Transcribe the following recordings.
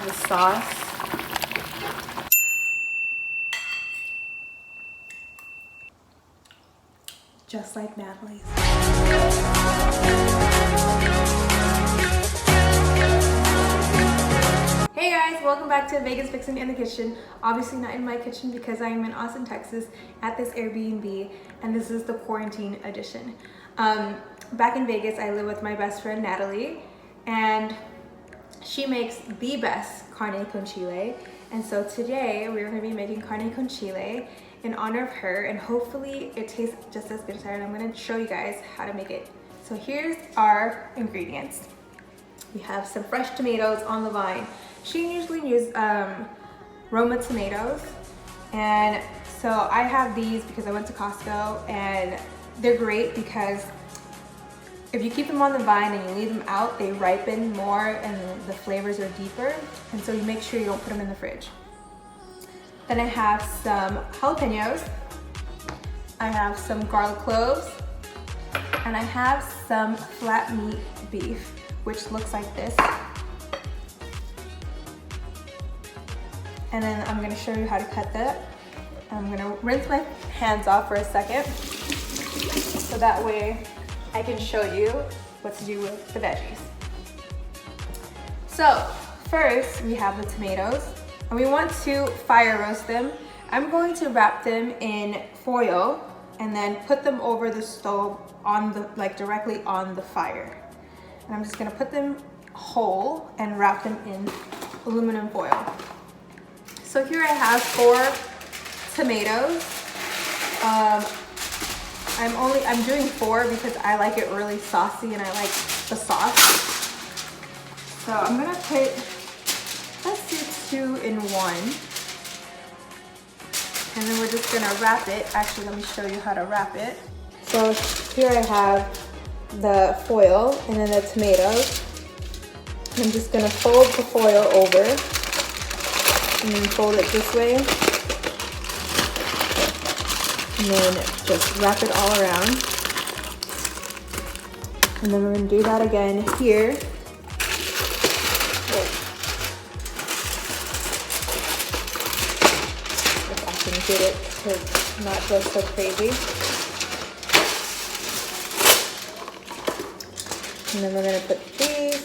the sauce. Just like Natalie's. Hey guys, welcome back to Vegas Vixen in the kitchen. Obviously not in my kitchen because I am in Austin, Texas at this Airbnb, and this is the quarantine edition. Back in Vegas, I live with my best friend Natalie, and she makes the best Carne Con Chile. And so today we're going to be making Carne Con Chile in honor of her, and hopefully it tastes just as good as her, and I'm going to show you guys how to make it. So here's our ingredients. We have some fresh tomatoes on the vine. She usually uses Roma tomatoes, and so I have these because I went to Costco, and they're great because if you keep them on the vine and you leave them out, they ripen more and the flavors are deeper, and so you make sure you don't put them in the fridge. Then I have some jalapenos, I have some garlic cloves, and I have some flat meat beef, which looks like this. And then I'm gonna show you how to cut that. I'm gonna rinse my hands off for a second, so that way I can show you what to do with the veggies. So first we have the tomatoes, and we want to fire roast them. I'm going to wrap them in foil and then put them over the stove on the, like directly on the fire. And I'm just gonna put them whole and wrap them in aluminum foil. So here I have 4 tomatoes. I'm doing 4 because I like it really saucy and I like the sauce. So I'm gonna put, let's do 2 in 1. And then we're just gonna wrap it. Actually, let me show you how to wrap it. So here I have the foil and then the tomatoes. I'm just gonna fold the foil over and then fold it this way. And then just wrap it all around. And then we're gonna do that again here. If I can get it to not go so crazy. And then we're gonna put these.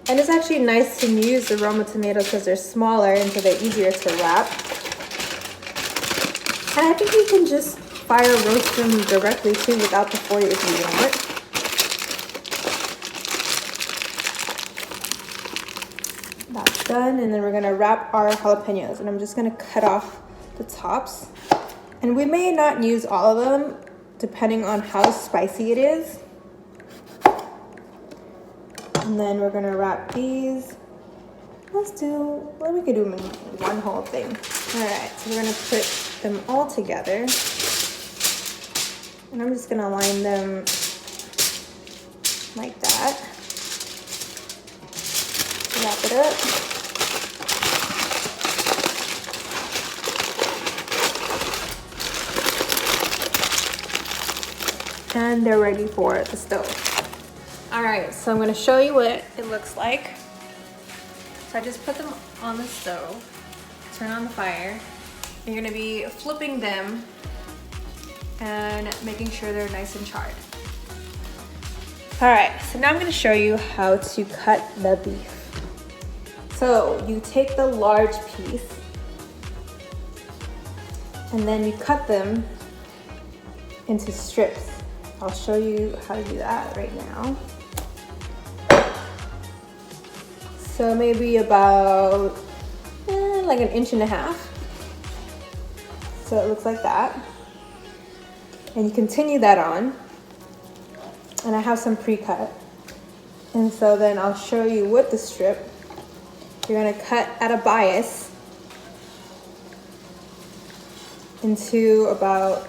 And it's actually nice to use the Roma tomatoes because they're smaller and so they're easier to wrap. And I think you can just fire roast them directly too without the foil if you want. That's done, and then we're gonna wrap our jalapenos, and I'm just gonna cut off the tops. And we may not use all of them depending on how spicy it is. And then we're gonna wrap these. We could do them in one whole thing. All right, so we're gonna put them all together. And I'm just gonna line them like that. Wrap it up. And they're ready for the stove. All right, so I'm gonna show you what it looks like. So I just put them on the stove, turn on the fire. You're gonna be flipping them and making sure they're nice and charred. All right, so now I'm gonna show you how to cut the beef. So you take the large piece and then you cut them into strips. I'll show you how to do that right now. So maybe about like 1.5 inches. So it looks like that. And you continue that on. And I have some pre-cut. And so then I'll show you with the strip. You're gonna cut at a bias into about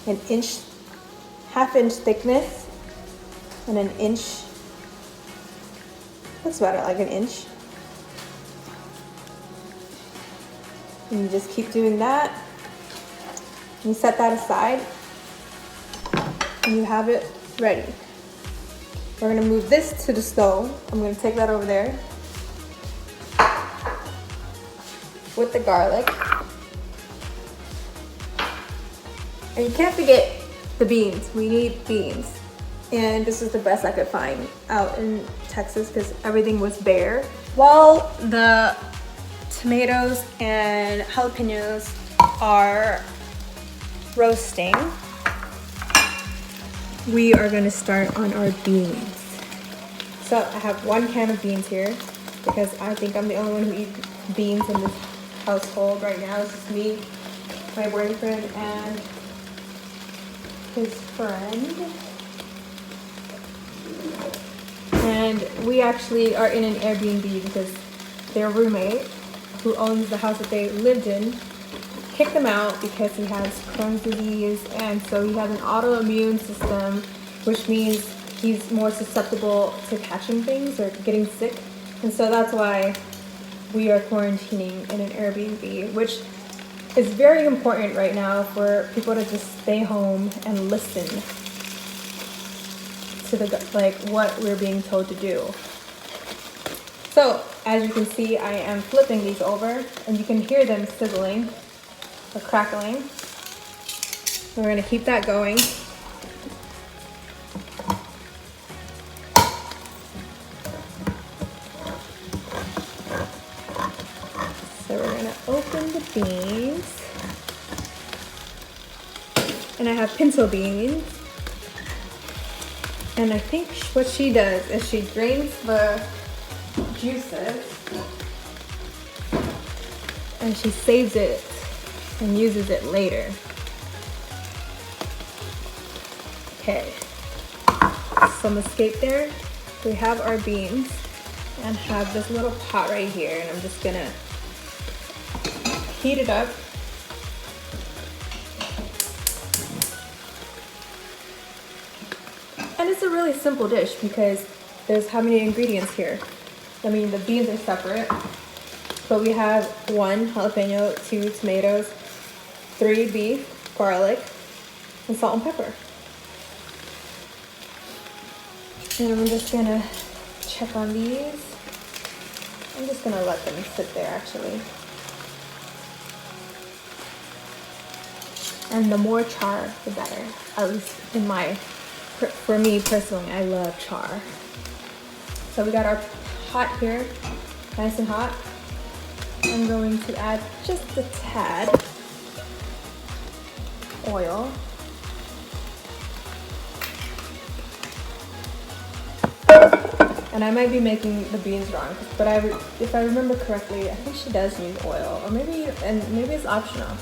1 inch, 1/2 inch thickness, and 1 inch. That's about it, like 1 inch. And you just keep doing that. You set that aside, and you have it ready. We're gonna move this to the stove. I'm gonna take that over there. with the garlic. And you can't forget the beans. We need beans. And this is the best I could find out in Texas because everything was bare. While the tomatoes and jalapenos are roasting, we are gonna start on our beans. So I have 1 can of beans here because I think I'm the only one who eats beans in this household right now. It's just me, my boyfriend, and his friend. And we actually are in an Airbnb because their roommate, who owns the house that they lived in, kicked them out because he has Crohn's disease, and so he has an autoimmune system, which means he's more susceptible to catching things or getting sick. And so that's why we are quarantining in an Airbnb, which is very important right now for people to just stay home and listen to what we're being told to do. So as you can see, I am flipping these over and you can hear them sizzling or crackling. We're gonna keep that going. So we're gonna open the beans. And I have pinto beans. And I think what she does is she drains the juices and she saves it and uses it later. Okay, some escape there. We have our beans and have this little pot right here, and I'm just gonna heat it up. And it's a really simple dish because there's how many ingredients here? I mean, the beans are separate, but we have 1 jalapeno, 2 tomatoes, 3 beef, garlic, and salt and pepper. And I'm just gonna check on these. I'm just gonna let them sit there actually. And the more char, the better. At least for me personally, I love char. So we got our pot here, nice and hot. I'm going to add just a tad oil. And I might be making the beans wrong, but if I remember correctly, I think she does use oil, or maybe it's optional.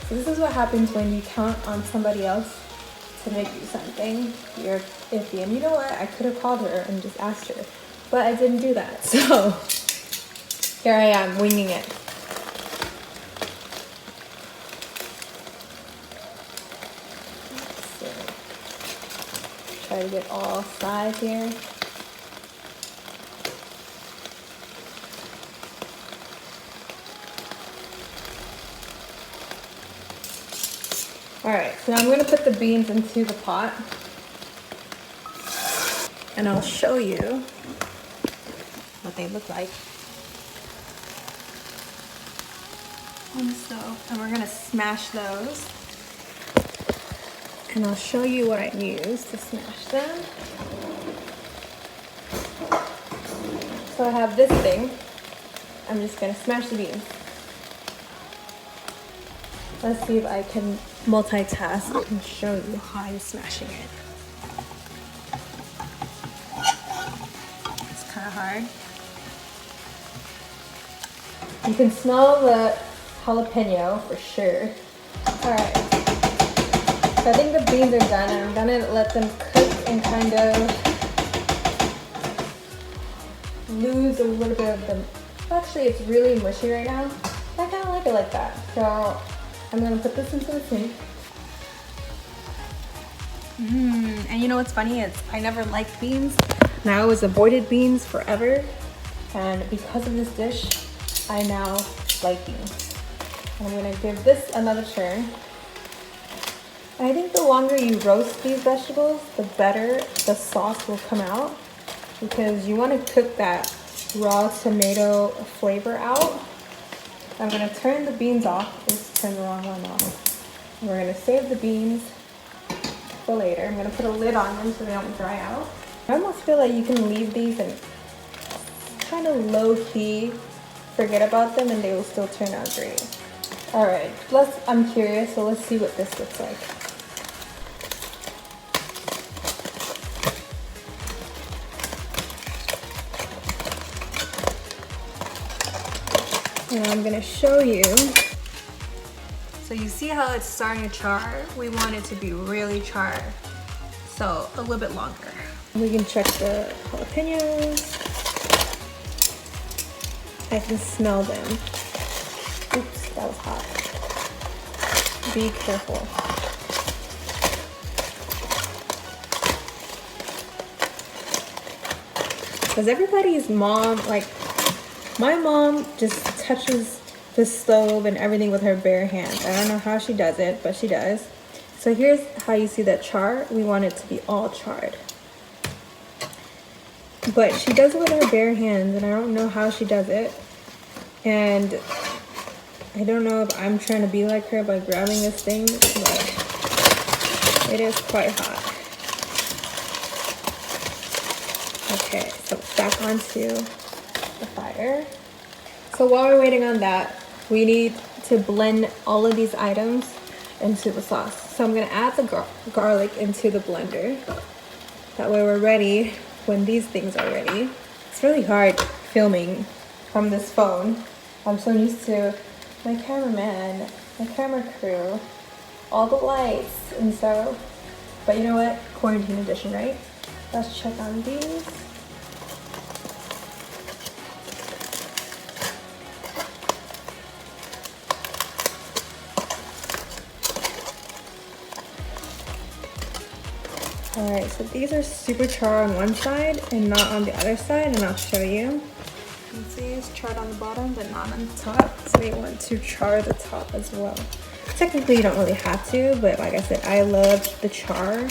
So this is what happens when you count on somebody else to make you something. You're iffy. And you know what? I could have called her and just asked her, but I didn't do that. So here I am winging it. So try to get all sides here. All right, so now I'm gonna put the beans into the pot and I'll show you what they look like on the stove. And we're gonna smash those. And I'll show you what I use to smash them. So I have this thing. I'm just gonna smash the beans. Let's see if I can multitask and show you how I'm smashing it. It's kind of hard. You can smell the jalapeno for sure. Alright. So I think the beans are done, and I'm gonna let them cook and kind of lose a little bit of them. Actually, it's really mushy right now. I kind of like it like that. So I'm gonna put this into the sink. And you know what's funny is I never liked beans, and I always avoided beans forever. And because of this dish, I now like beans. And I'm gonna give this another turn. And I think the longer you roast these vegetables, the better the sauce will come out. because you want to cook that raw tomato flavor out. I'm going to turn the beans off. Let's turn the wrong one off. And we're going to save the beans for later. I'm going to put a lid on them so they don't dry out. I almost feel like you can leave these and kind of low-key forget about them and they will still turn out great. All right, I'm curious, so let's see what this looks like. And I'm gonna show you. So you see how it's starting to char? We want it to be really charred. So a little bit longer. We can check the jalapenos. I can smell them. Oops, that was hot. Be careful. Because everybody's mom, like my mom just touches the stove and everything with her bare hands. I don't know how she does it, but she does. So here's how you see that char. We want it to be all charred. But she does it with her bare hands and I don't know how she does it. And I don't know if I'm trying to be like her by grabbing this thing, but it is quite hot. Okay, so back onto the fire. So while we're waiting on that, we need to blend all of these items into the sauce. So I'm gonna add the garlic into the blender. That way we're ready when these things are ready. It's really hard filming from this phone. I'm so used to my cameraman, my camera crew, all the lights, and so, but you know what? Quarantine edition, right? Let's check on these. Alright, so these are super charred on one side and not on the other side, and I'll show you. You can see it's charred on the bottom but not on the top, so you want to char the top as well. Technically you don't really have to, but like I said, I love the char.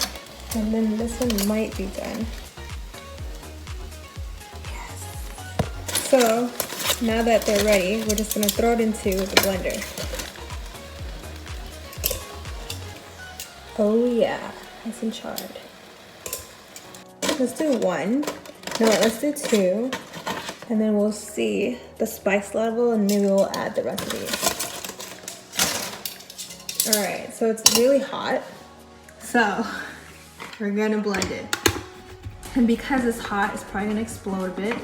And then this one might be done. Yes. So now that they're ready, we're just gonna throw it into the blender. Oh yeah, nice and charred. Let's do one. No, let's do two. And then we'll see the spice level and maybe we'll add the rest of these. All right, so it's really hot. So we're gonna blend it. And because it's hot, it's probably gonna explode a bit.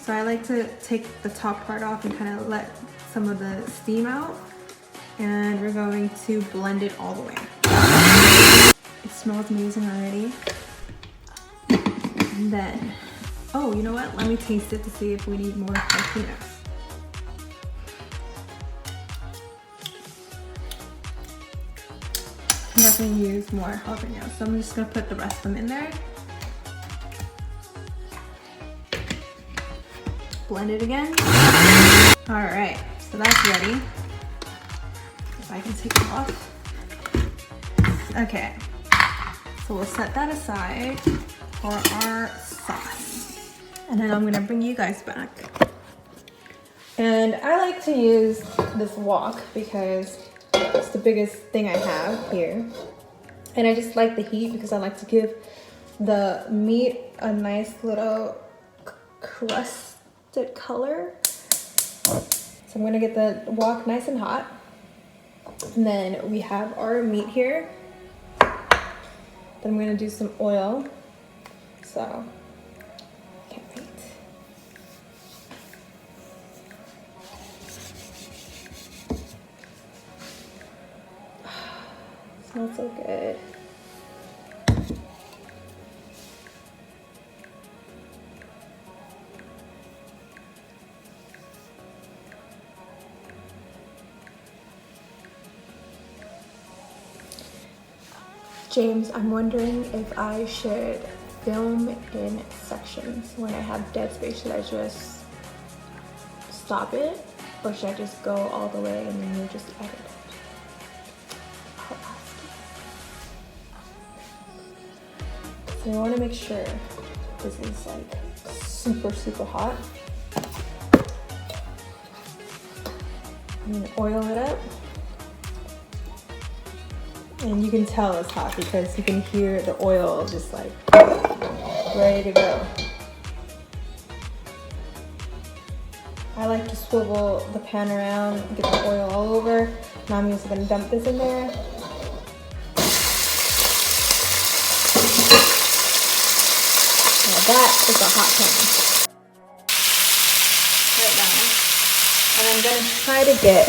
So I like to take the top part off and kind of let some of the steam out. And we're going to blend it all the way. It smells amazing already. And then, oh, you know what? Let me taste it to see if we need more jalapenos. I'm definitely use more jalapenos, so I'm just gonna put the rest of them in there. Blend it again. All right, so that's ready. If I can take it off. Okay, so we'll set that aside for our sauce. And then I'm gonna bring you guys back. And I like to use this wok because it's the biggest thing I have here. And I just like the heat because I like to give the meat a nice little crusted color. So I'm gonna get the wok nice and hot. And then we have our meat here. Then I'm gonna do some oil. So, can't wait. Smells so good. James, I'm wondering if I should film in sections when I have dead space. Should I just stop it, or should I just go all the way and then you just edit it? I'll ask you. So I want to make sure This is like super, super hot. I'm gonna oil it up. And you can tell it's hot because you can hear the oil just like ready to go. I like to swivel the pan around, get the oil all over. Now I'm just gonna dump this in there. Now that is a hot pan right now. And I'm gonna try to get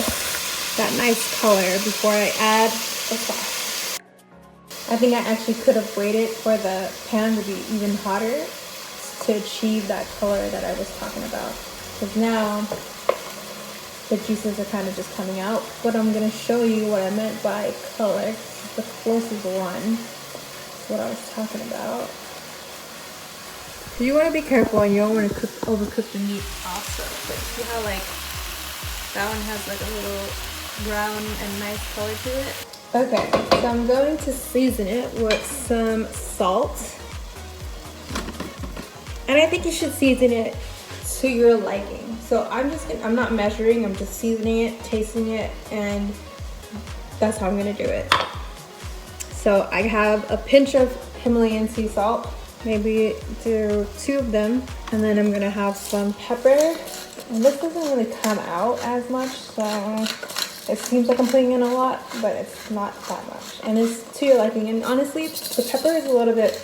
that nice color before I add the sauce. I think I actually could have waited for the pan to be even hotter to achieve that color that I was talking about. Because now the juices are kind of just coming out. But I'm gonna show you what I meant by color. The closest one is what I was talking about. You want to be careful and you don't want to overcook the meat also. But see how like that one has like a little brown and nice color to it? Okay, so I'm going to season it with some salt. And I think you should season it to your liking. So I'm not measuring, I'm just seasoning it, tasting it, and that's how I'm gonna do it. So I have a pinch of Himalayan sea salt, maybe do 2 of them, and then I'm gonna have some pepper. And this doesn't really come out as much, so it seems like I'm putting in a lot, but it's not that much. And it's to your liking. And honestly, the pepper is a little bit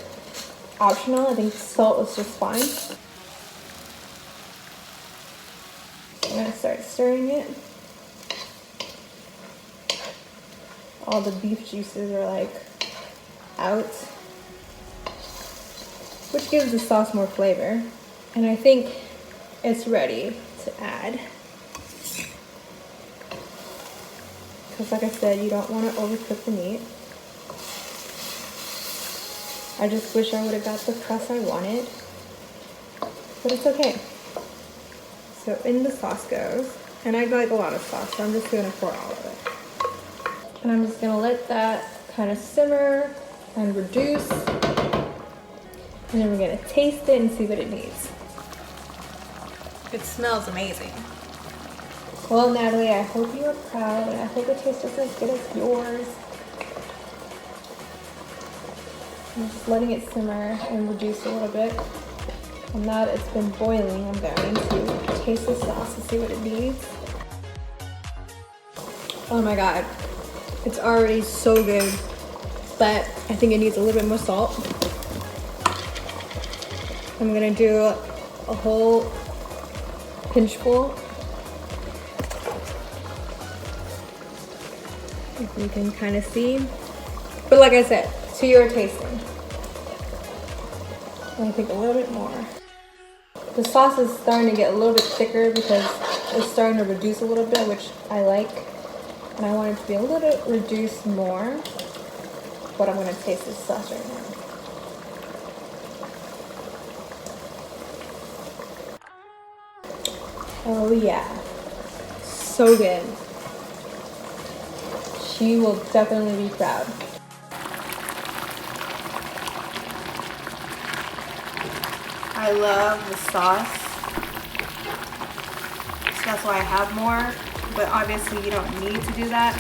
optional. I think salt is just fine. I'm gonna start stirring it. All the beef juices are like out, which gives the sauce more flavor. And I think it's ready to add. Because like I said, you don't want to overcook the meat. I just wish I would have got the crust I wanted, but it's okay. So in the sauce goes, and I like a lot of sauce, so I'm just gonna pour all of it. And I'm just gonna let that kind of simmer and reduce, and then we're gonna taste it and see what it needs. It smells amazing. Well, Natalie, I hope you are proud, and I hope it tastes just as good as yours. I'm just letting it simmer and reduce a little bit. And now that it's been boiling, I'm going to taste the sauce and see what it needs. Oh my god, it's already so good, but I think it needs a little bit more salt. I'm gonna do a whole pinchful. If you can kind of see. But like I said, to your tasting. And I think a little bit more. The sauce is starting to get a little bit thicker because it's starting to reduce a little bit, which I like. And I want it to be a little bit reduced more. But I'm going to taste this sauce right now. Oh yeah. So good. She will definitely be proud. I love the sauce, so that's why I have more, but obviously you don't need to do that.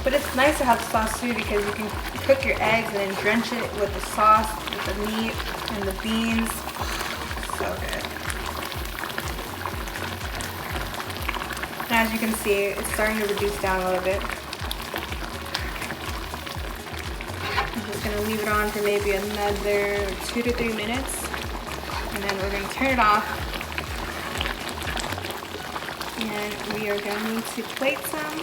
But it's nice to have the sauce too because you can cook your eggs and then drench it with the sauce, with the meat and the beans. So good. And as you can see, it's starting to reduce down a little bit. I'm just gonna leave it on for maybe another 2 to 3 minutes. And then we're going to turn it off. And we are going to plate some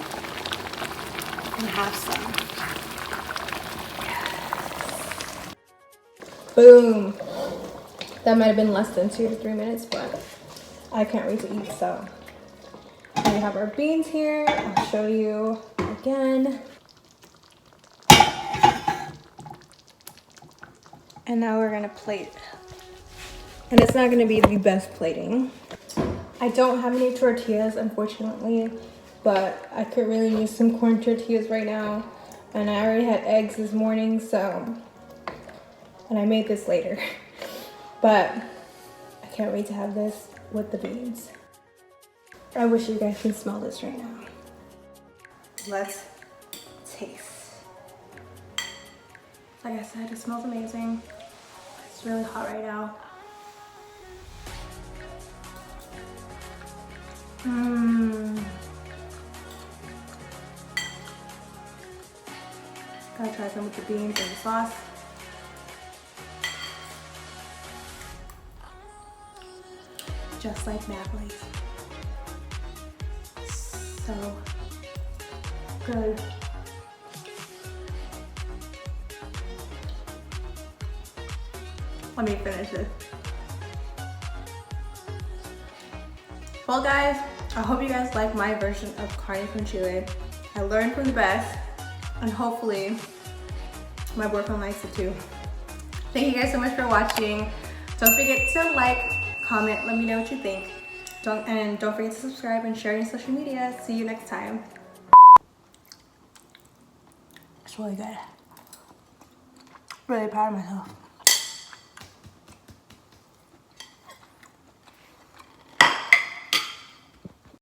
and have some. Yes. Boom. That might have been less than 2 to 3 minutes, but I can't wait to eat. So we have our beans here. I'll show you again. And now we're going to plate it. And it's not gonna be the best plating. I don't have any tortillas, unfortunately, but I could really use some corn tortillas right now. And I already had eggs this morning, so, and I made this later. but I can't wait to have this with the beans. I wish you guys can smell this right now. Let's taste. Like I said, it smells amazing. It's really hot right now. Gotta try some with the beans and the sauce. Just like Natalie's. So good. Let me finish this. Well guys, I hope you guys like my version of Carne Con Chile. I learned from the best, and hopefully my boyfriend likes it too. Thank you guys so much for watching. Don't forget to like, comment, let me know what you think. Don't forget to subscribe and share on social media. See you next time. It's really good. Really proud of myself.